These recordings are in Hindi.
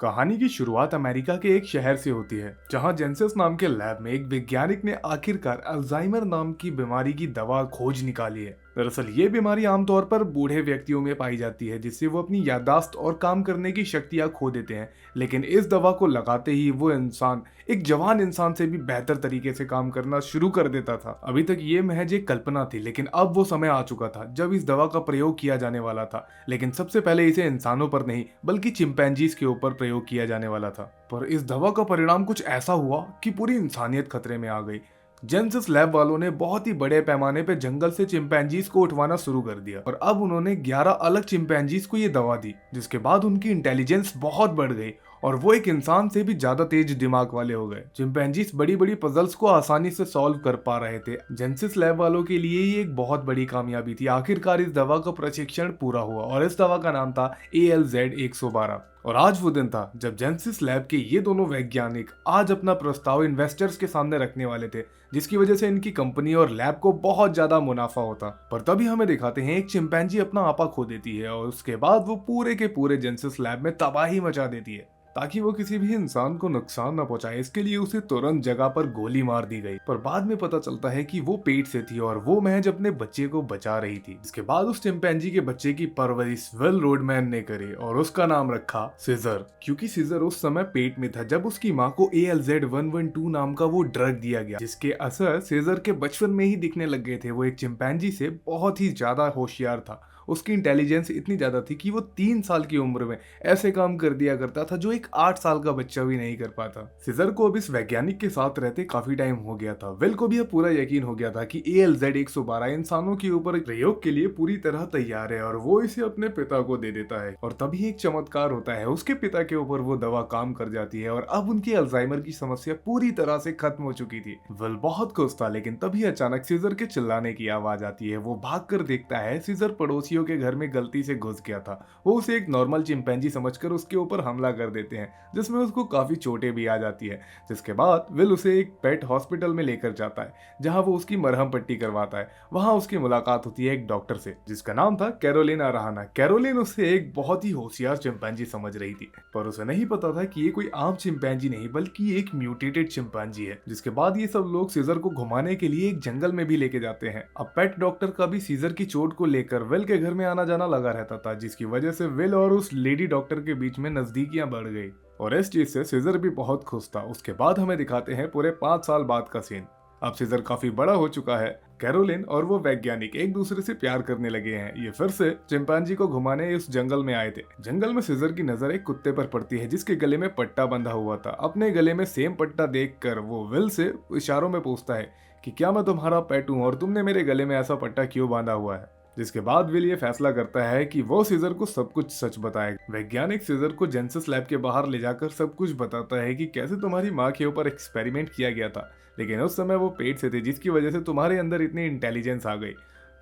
कहानी की शुरुआत अमेरिका के एक शहर से होती है जहां जेंसेस नाम के लैब में एक वैज्ञानिक ने आखिरकार अल्जाइमर नाम की बीमारी की दवा खोज निकाली है। दरअसल ये बीमारी आमतौर पर बूढ़े व्यक्तियों में पाई जाती है जिससे वो अपनी याददाश्त और काम करने की शक्तियां खो देते हैं। लेकिन इस दवा को लगाते ही वो इंसान एक जवान इंसान से भी बेहतर तरीके से काम करना शुरू कर देता था। अभी तक ये महज एक कल्पना थी, लेकिन अब वो समय आ चुका था जब इस दवा का प्रयोग किया जाने वाला था। लेकिन सबसे पहले इसे इंसानों पर नहीं बल्कि चिंपैंजीज के ऊपर प्रयोग किया जाने वाला था। पर इस दवा का परिणाम कुछ ऐसा हुआ कि पूरी इंसानियत खतरे में आ गई। जेंसिस लैब वालों ने बहुत ही बड़े पैमाने पे जंगल से चिंपैंजीज को उठवाना शुरू कर दिया और अब उन्होंने 11 अलग चिंपैंजीज को ये दवा दी, जिसके बाद उनकी इंटेलिजेंस बहुत बढ़ गई और वो एक इंसान से भी ज्यादा तेज दिमाग वाले हो गए। चिंपैंजीज बड़ी बड़ी पजल्स को आसानी से सॉल्व कर पा रहे थे। जेंसिस लैब वालों के लिए ये एक बहुत बड़ी कामयाबी थी। आखिरकार इस दवा का प्रशिक्षण पूरा हुआ और इस दवा का नाम था ALZ-112। और आज वो दिन था जब जेंसिस लैब के ये दोनों वैज्ञानिक आज अपना प्रस्ताव इन्वेस्टर्स के सामने रखने वाले थे, जिसकी वजह से इनकी कंपनी और लैब को बहुत ज्यादा मुनाफा होता। पर तभी हमें दिखाते हैं एक चिंपैंजी अपना आपा खो देती है और उसके बाद वो पूरे के पूरे जेंसिस लैब में तबाही मचा देती है। ताकि वो किसी भी इंसान को नुकसान न पहुंचाए, इसके लिए उसे तुरंत जगह पर गोली मार दी गई। पर बाद में पता चलता है कि वो पेट से थी और वो महज अपने बच्चे को बचा रही थी। इसके बाद उस चिंपैंजी के बच्चे की परवरिश विल रोडमैन ने करी और उसका नाम रखा सीजर, क्योंकि सीजर उस समय पेट में था जब उसकी माँ को ALZ-112 नाम का वो ड्रग दिया गया, जिसके असर सीजर के बचपन में ही दिखने लग गए थे। वो एक चिंपैंजी से बहुत ही ज्यादा होशियार था। उसकी इंटेलिजेंस इतनी ज्यादा थी कि वो 3 साल की उम्र में ऐसे काम कर दिया करता था जो एक 8 साल का बच्चा भी नहीं कर पाता। सीजर को अब इस वैज्ञानिक के साथ रहते काफी टाइम हो गया था। विल को भी अब पूरा यकीन हो गया था कि ALZ-112 इंसानों के ऊपर प्रयोग के लिए पूरी तरह तैयार है और वो इसे अपने पिता को दे देता है। और तभी एक चमत्कार होता है, उसके पिता के ऊपर वो दवा काम कर जाती है और अब उनकी अल्जाइमर की समस्या पूरी तरह से खत्म हो चुकी थी। विल बहुत खुश था, लेकिन तभी अचानक सीजर के चिल्लाने की आवाज आती है। वो भागकर देखता है सीजर पड़ोसियों के घर में गलती से घुस गया था। वो उसे एक नॉर्मल चिंपैंजी समझकर उसके ऊपर हमला कर देते हैं, जिसमें उसको काफी चोटें भी आ जाती है। जिसके बाद विल उसे एक पेट हॉस्पिटल में लेकर जाता है जहां वो उसकी मरहम पट्टी करवाता है। वहां उसकी मुलाकात होती है एक डॉक्टर से जिसका नाम था कैरोलिन अराहाना। कैरोलिन उसे एक बहुत ही होशियार चिंपैंजी समझ रही थी, पर उसे नहीं पता था कि ये कोई आम चिंपैंजी नहीं बल्कि एक म्यूटेटेड चिंपैंजी है। जिसके बाद ये सब लोग सीजर को घुमाने के लिए एक जंगल में भी लेके जाते हैं। अब पेट डॉक्टर का भी सीजर की चोट को लेकर विल के घर में आना जाना लगा रहता था, जिसकी वजह से विल और उस लेडी डॉक्टर के बीच में नजदीकियां बढ़ गई और इस चीज से सीजर भी बहुत खुश था। उसके बाद हमें दिखाते हैं पूरे 5 साल बाद का सीन। अब सीजर काफी बड़ा हो चुका है। कैरोलिन और वो वैज्ञानिक एक दूसरे से प्यार करने लगे हैं। ये फिर से चिंपैंजी को घुमाने इस जंगल में आए थे। जंगल में सीजर की नजर एक कुत्ते पर पड़ती है जिसके गले में पट्टा बंधा हुआ था। अपने गले में सेम पट्टा देखकर वो विल से इशारों में पूछता है कि क्या मैं तुम्हारा पेट हूं और तुमने मेरे गले में ऐसा पट्टा क्यों बांधा हुआ है। जिसके बाद विल ये फैसला करता है कि वो सीजर को सब कुछ सच बताएगा। वैज्ञानिक सीजर को जेंसिस लैब के बाहर ले जाकर सब कुछ बताता है कि कैसे तुम्हारी माँ के ऊपर एक्सपेरिमेंट किया गया था, लेकिन उस समय वो पेट से थे जिसकी वजह से तुम्हारे अंदर इतनी इंटेलिजेंस आ गई।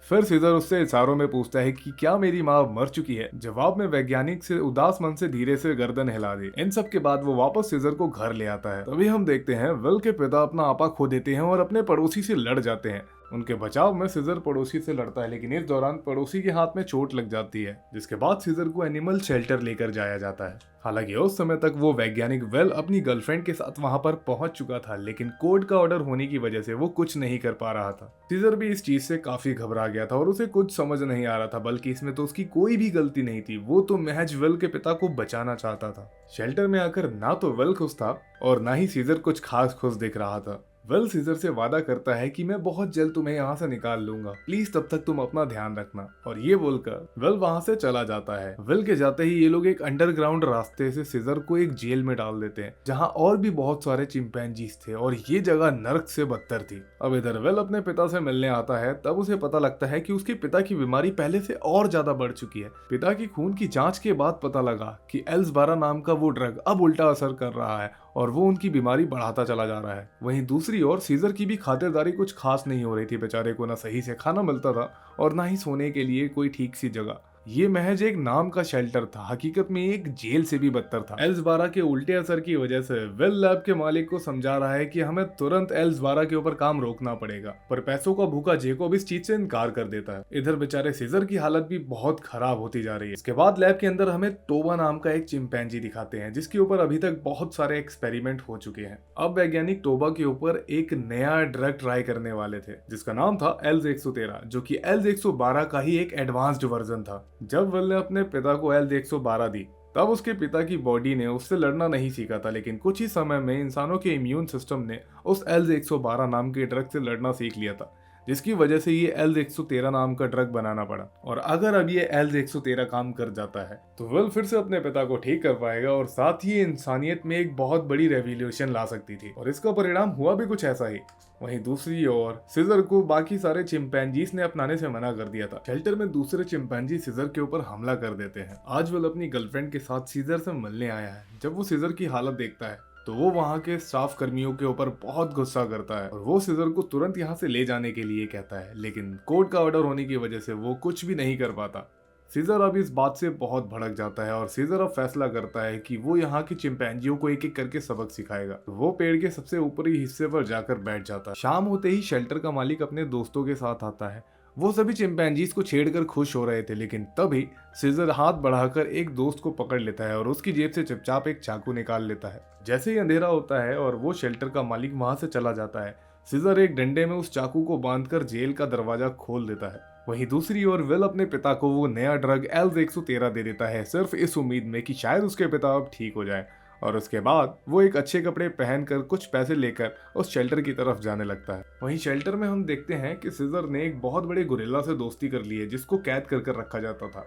फिर सीजर उससे इशारों में पूछता है कि क्या मेरी माँ मर चुकी है। जवाब में वैज्ञानिक से उदास मन से धीरे से गर्दन हिला दी। इन सब के बाद वो वापस सीजर को घर ले आता है। तभी हम देखते हैं विल के पिता अपना आपा खो देते हैं और अपने पड़ोसी से लड़ जाते हैं। उनके बचाव में सीजर पड़ोसी से लड़ता है, लेकिन इस दौरान पड़ोसी के हाथ में चोट लग जाती है। जिसके बाद सीजर को एनिमल शेल्टर लेकर जाया जाता है। हालांकि उस समय तक वो वैज्ञानिक विल अपनी गर्लफ्रेंड के साथ वहां पर पहुंच चुका था, लेकिन कोर्ट का ऑर्डर होने की वजह से वो कुछ नहीं कर पा रहा था। सीजर भी इस चीज से काफी घबरा गया था और उसे कुछ समझ नहीं आ रहा था, बल्कि इसमें तो उसकी कोई भी गलती नहीं थी। वो तो महज विल के पिता को बचाना चाहता था। शेल्टर में आकर ना तो विल खुश था और ना ही सीजर कुछ खास खुश दिख रहा था। विल सीजर से वादा करता है कि मैं बहुत जल्द तुम्हें यहाँ से निकाल लूंगा, प्लीज तब तक तुम अपना ध्यान रखना। और ये बोलकर विल वहां से चला जाता है। विल के जाते ही ये लोग एक अंडरग्राउंड रास्ते से सीजर को एक जेल में डाल देते हैं जहाँ और भी बहुत सारे चिंपैंजीज थे और ये जगह नर्क से बदतर थी। अब इधर विल अपने पिता से मिलने आता है, तब उसे पता लगता है कि उसके पिता की बीमारी पहले से और ज्यादा बढ़ चुकी है। पिता की खून की जांच के बाद पता लगा कि एल्स-12 नाम का वो ड्रग अब उल्टा असर कर रहा है और वो उनकी बीमारी बढ़ाता चला जा रहा है। वहीं दूसरी ओर सीजर की भी खातिरदारी कुछ खास नहीं हो रही थी। बेचारे को ना सही से खाना मिलता था और ना ही सोने के लिए कोई ठीक सी जगह। ये महज एक नाम का शेल्टर था, हकीकत में एक जेल से भी बदतर था। एल्स-12 के उल्टे असर की वजह से वेल लैब के मालिक को समझा रहा है कि हमें तुरंत एल्स-12 के ऊपर काम रोकना पड़ेगा, पर पैसों का भूखा जेकोब इस चीज से इनकार कर देता है। इधर बेचारे सीजर की हालत भी बहुत खराब होती जा रही है। इसके बाद लैब के अंदर हमें टोबा नाम का एक चिंपैंजी दिखाते हैं, जिसके ऊपर अभी तक बहुत सारे एक्सपेरिमेंट हो चुके हैं। अब वैज्ञानिक टोबा के ऊपर एक नया ड्रग ट्राई करने वाले थे, जिसका नाम था एल्स-113, जो कि एल्स-112 का ही एक एडवांस्ड वर्जन था। जब वेल ने अपने पिता को एल्स-112 दी, तब उसके पिता की बॉडी ने उससे लड़ना नहीं सीखा था, लेकिन कुछ ही समय में इंसानों के इम्यून सिस्टम ने उस एल्स-112 नाम के ड्रग से लड़ना सीख लिया था, जिसकी वजह से ये एल्स-113 नाम का ड्रग बनाना पड़ा। और अगर अब ये एल्स-113 काम कर जाता है तो वेल फिर से अपने पिता को ठीक कर पाएगा और साथ ही इंसानियत में एक बहुत बड़ी रेवोल्यूशन ला सकती थी। और इसका परिणाम हुआ भी कुछ ऐसा ही। वहीं दूसरी ओर सीजर को बाकी सारे चिंपैंजीज ने अपनाने से मना कर दिया था। शेल्टर में दूसरे चिंपैंजी सीजर के ऊपर हमला कर देते हैं। आज वेल अपनी गर्लफ्रेंड के साथ सीजर से मिलने आया है। जब वो सीजर की हालत देखता है तो वो वहाँ के स्टाफ कर्मियों के ऊपर बहुत गुस्सा करता है और वो सीजर को तुरंत यहाँ से ले जाने के लिए कहता है, लेकिन कोर्ट का ऑर्डर होने की वजह से वो कुछ भी नहीं कर पाता। सीजर अब इस बात से बहुत भड़क जाता है और सीजर अब फैसला करता है कि वो यहाँ की चिंपैंजियों को एक एक करके सबक सिखाएगा। तो वो पेड़ के सबसे ऊपरी हिस्से पर जाकर बैठ जाता है। शाम होते ही शेल्टर का मालिक अपने दोस्तों के साथ आता है। वो सभी चिंपैंजीज को छेड़कर खुश हो रहे थे, लेकिन तभी सीजर हाथ बढ़ाकर एक दोस्त को पकड़ लेता है और उसकी जेब से चुपचाप एक चाकू निकाल लेता है। जैसे ही अंधेरा होता है और वो शेल्टर का मालिक वहां से चला जाता है, सीजर एक डंडे में उस चाकू को बांधकर जेल का दरवाजा खोल देता है। वहीं दूसरी ओर विल अपने पिता को वो नया ड्रग एल्स-113 दे देता है, सिर्फ इस उम्मीद में कि शायद उसके पिता अब ठीक हो जाए। और उसके बाद वो एक अच्छे कपड़े पहनकर कुछ पैसे लेकर उस शेल्टर की तरफ जाने लगता है। वहीं शेल्टर में हम देखते हैं कि सीजर ने एक बहुत बड़े गोरिल्ला से दोस्ती कर ली है, जिसको कैद कर रखा जाता था,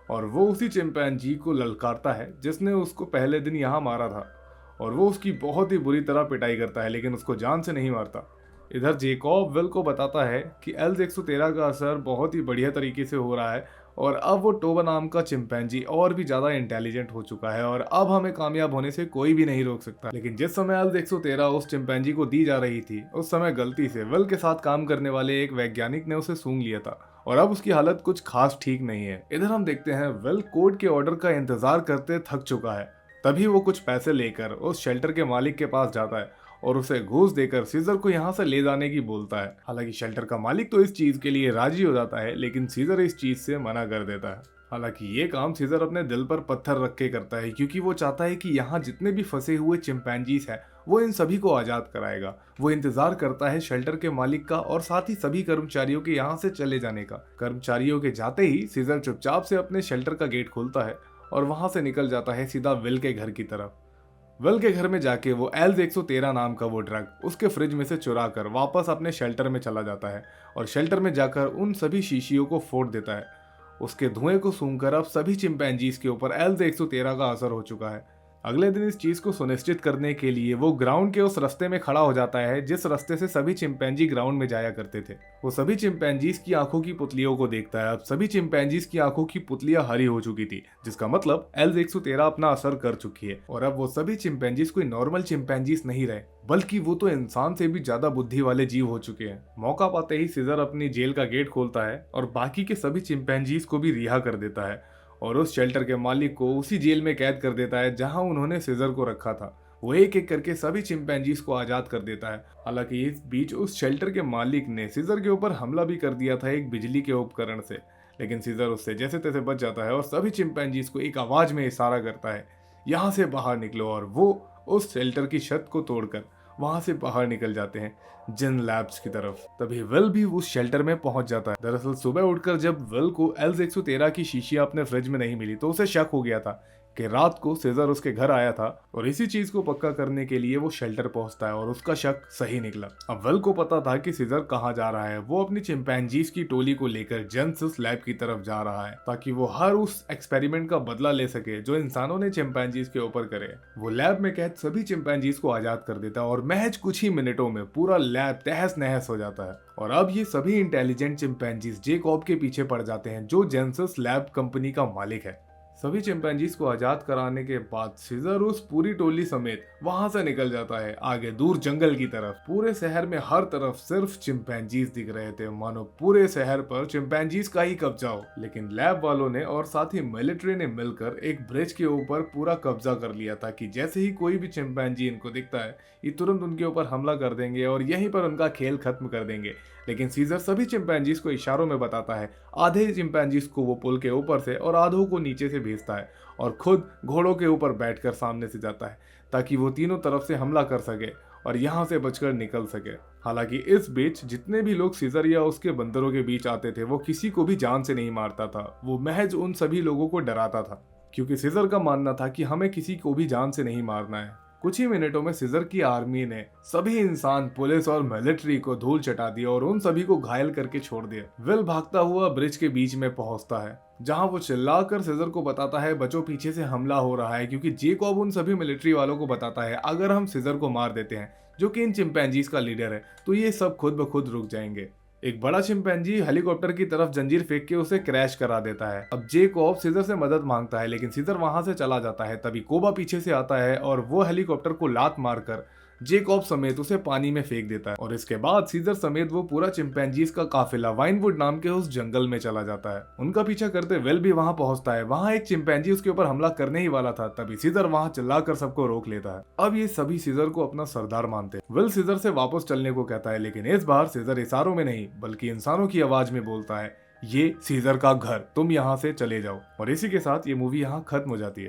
और वो उसी चिंपैंजी को ललकारता है जिसने उसको पहले दिन यहाँ मारा था। और वो उसकी बहुत ही बुरी तरह पिटाई करता है, लेकिन उसको जान से नहीं मारता। इधर जेकॉब विल को बताता है कि एल्स-113 का असर बहुत ही बढ़िया तरीके से हो रहा है और अब वो टोबा नाम का चिंपैंजी और भी ज्यादा इंटेलिजेंट हो चुका है और अब हमें कामयाब होने से कोई भी नहीं रोक सकता। लेकिन जिस समय एल्स-113 उस चिंपैंजी को दी जा रही थी, उस समय गलती से विल के साथ काम करने वाले एक वैज्ञानिक ने उसे सूंघ लिया था और अब उसकी हालत कुछ खास ठीक नहीं है। इधर हम देखते हैं विल कोर्ट के ऑर्डर का इंतजार करते थक चुका है। तभी वो कुछ पैसे लेकर उस शेल्टर के मालिक के पास जाता है और उसे घूस देकर सीजर को यहाँ से ले जाने की बोलता है। हालांकि शेल्टर का मालिक तो इस चीज के लिए राजी हो जाता है, लेकिन सीजर इस चीज से मना कर देता है। हालांकि ये काम सीजर अपने दिल पर पत्थर रख के करता है, क्योंकि वो चाहता है कि यहाँ जितने भी फंसे हुए चिंपैंजीज हैं वो इन सभी को आजाद कराएगा। वो इंतजार करता है शेल्टर के मालिक का और साथ ही सभी कर्मचारियों के यहाँ से चले जाने का। कर्मचारियों के जाते ही सीजर चुपचाप से अपने शेल्टर का गेट खोलता है और वहां से निकल जाता है सीधा विल के घर की तरफ। विल के घर में जाके वो एल्स-113 नाम का वो ड्रग उसके फ्रिज में से चुरा कर वापस अपने शेल्टर में चला जाता है और शेल्टर में जाकर उन सभी शीशियों को फोड़ देता है। उसके धुएं को सूंघकर अब सभी चिंपैंजीज के ऊपर एल्स-113 का असर हो चुका है। अगले दिन इस चीज को सुनिश्चित करने के लिए वो ग्राउंड के उस रास्ते में खड़ा हो जाता है जिस रास्ते से सभी चिंपैंजी ग्राउंड में जाया करते थे। वो सभी चिंपैंजीज की आंखों की पुतलियों को देखता है। अब सभी चिंपैंजीज की आंखों की पुतलियां हरी हो चुकी थी, जिसका मतलब एल्स-113 अपना असर कर चुकी है और अब वो सभी चिंपैंजीज कोई नॉर्मल चिंपैंजीज नहीं रहे, बल्कि वो तो इंसान से भी ज्यादा बुद्धि वाले जीव हो चुके हैं। मौका पाते ही सीजर अपनी जेल का गेट खोलता है और बाकी के सभी चिंपैंजीज को भी रिहा कर देता है और उस शेल्टर के मालिक को उसी जेल में कैद कर देता है जहां उन्होंने सीजर को रखा था। वो एक एक करके सभी चिंपैंजीज को आजाद कर देता है। हालांकि इस बीच उस शेल्टर के मालिक ने सीजर के ऊपर हमला भी कर दिया था एक बिजली के उपकरण से, लेकिन सीजर उससे जैसे तैसे बच जाता है और सभी चिंपैंजीज को एक आवाज में इशारा करता है, यहाँ से बाहर निकलो, और वो उस शेल्टर की छत को तोड़कर वहां से बाहर निकल जाते हैं जिन लैब्स की तरफ। तभी विल भी उस शेल्टर में पहुंच जाता है। दरअसल सुबह उठकर जब विल को एल्स-113 की शीशियां अपने फ्रिज में नहीं मिली तो उसे शक हो गया था कि रात को सीजर उसके घर आया था और इसी चीज को पक्का करने के लिए वो शेल्टर पहुंचता है और उसका शक सही निकला। अब विल को पता था कि सीजर कहाँ जा रहा है। वो अपनी चिंपैंजीज की टोली को लेकर जेनेसिस लैब की तरफ जा रहा है ताकि वो हर उस एक्सपेरिमेंट का बदला ले सके जो इंसानों ने चिंपैंजीज के ऊपर करे। वो लैब में कैद सभी चिंपैंजीज को आजाद कर देता है और महज कुछ ही मिनटों में पूरा लैब तहस नहस हो जाता है और अब ये सभी इंटेलिजेंट चिंपैंजीज जेकॉब के पीछे पड़ जाते हैं जो जेनेसिस लैब कंपनी का मालिक है। सभी चिंपैंजीज को आजाद कराने के बाद सीजर उस पूरी टोली समेत वहां से निकल जाता है आगे दूर जंगल की तरफ। पूरे शहर में हर तरफ सिर्फ चिंपैंजीज दिख रहे थे, मानो पूरे शहर पर चिंपैंजीज का ही कब्जा हो। लेकिन लैब वालों ने और साथ ही मिलिट्री ने मिलकर एक ब्रिज के ऊपर पूरा कब्जा कर लिया था कि जैसे ही कोई भी चिंपैंजी इनको दिखता है ये तुरंत उनके ऊपर हमला कर देंगे और यहीं पर उनका खेल खत्म कर देंगे। लेकिन सीजर सभी चिंपैंजीज को इशारों में बताता है, आधे चिंपैंजीज को वो पुल के ऊपर से और आधों को नीचे से भेजता है और खुद घोड़ों के ऊपर बैठकर सामने से जाता है ताकि वो तीनों तरफ से हमला कर सके और यहाँ से बचकर निकल सके। हालांकि इस बीच जितने भी लोग सीजर या उसके बंदरों के बीच आते थे वो किसी को भी जान से नहीं मारता था, वो महज उन सभी लोगों को डराता था क्योंकि सीजर का मानना था कि हमें किसी को भी जान से नहीं मारना है। कुछ ही मिनटों में सीजर की आर्मी ने सभी इंसान, पुलिस और मिलिट्री को धूल चटा दिया और उन सभी को घायल करके छोड़ दिया। विल भागता हुआ ब्रिज के बीच में पहुंचता है जहां वो चिल्लाकर सीजर को बताता है बचो पीछे से हमला हो रहा है, क्योंकि जेकॉब उन सभी मिलिट्री वालों को बताता है अगर हम सीजर को मार देते हैं जो कि इन चिंपैंजीज का लीडर है तो ये सब खुद ब खुद रुक जाएंगे। एक बड़ा चिंपैंजी हेलीकॉप्टर की तरफ जंजीर फेंक के उसे क्रैश करा देता है। अब जेकॉब सीजर से मदद मांगता है लेकिन सीजर वहां से चला जाता है। तभी कोबा पीछे से आता है और वो हेलीकॉप्टर को लात मारकर जेकॉब समेत उसे पानी में फेंक देता है और इसके बाद सीजर समेत वो पूरा चिंपैंजीज का काफिला वाइनवुड नाम के उस जंगल में चला जाता है। उनका पीछा करते विल भी वहां पहुंचता है। वहां एक चिंपैंजी उसके ऊपर हमला करने ही वाला था, तभी सीजर वहां चिल्लाकर सबको रोक लेता है। अब ये सभी सीजर को अपना सरदार मानते हैं। विल सीजर से वापस चलने को कहता है लेकिन इस बार सीजर इशारों में नहीं बल्कि इंसानों की आवाज में बोलता है, ये सीजर का घर, तुम यहाँ से चले जाओ। और इसी के साथ ये मूवी यहाँ खत्म हो जाती है।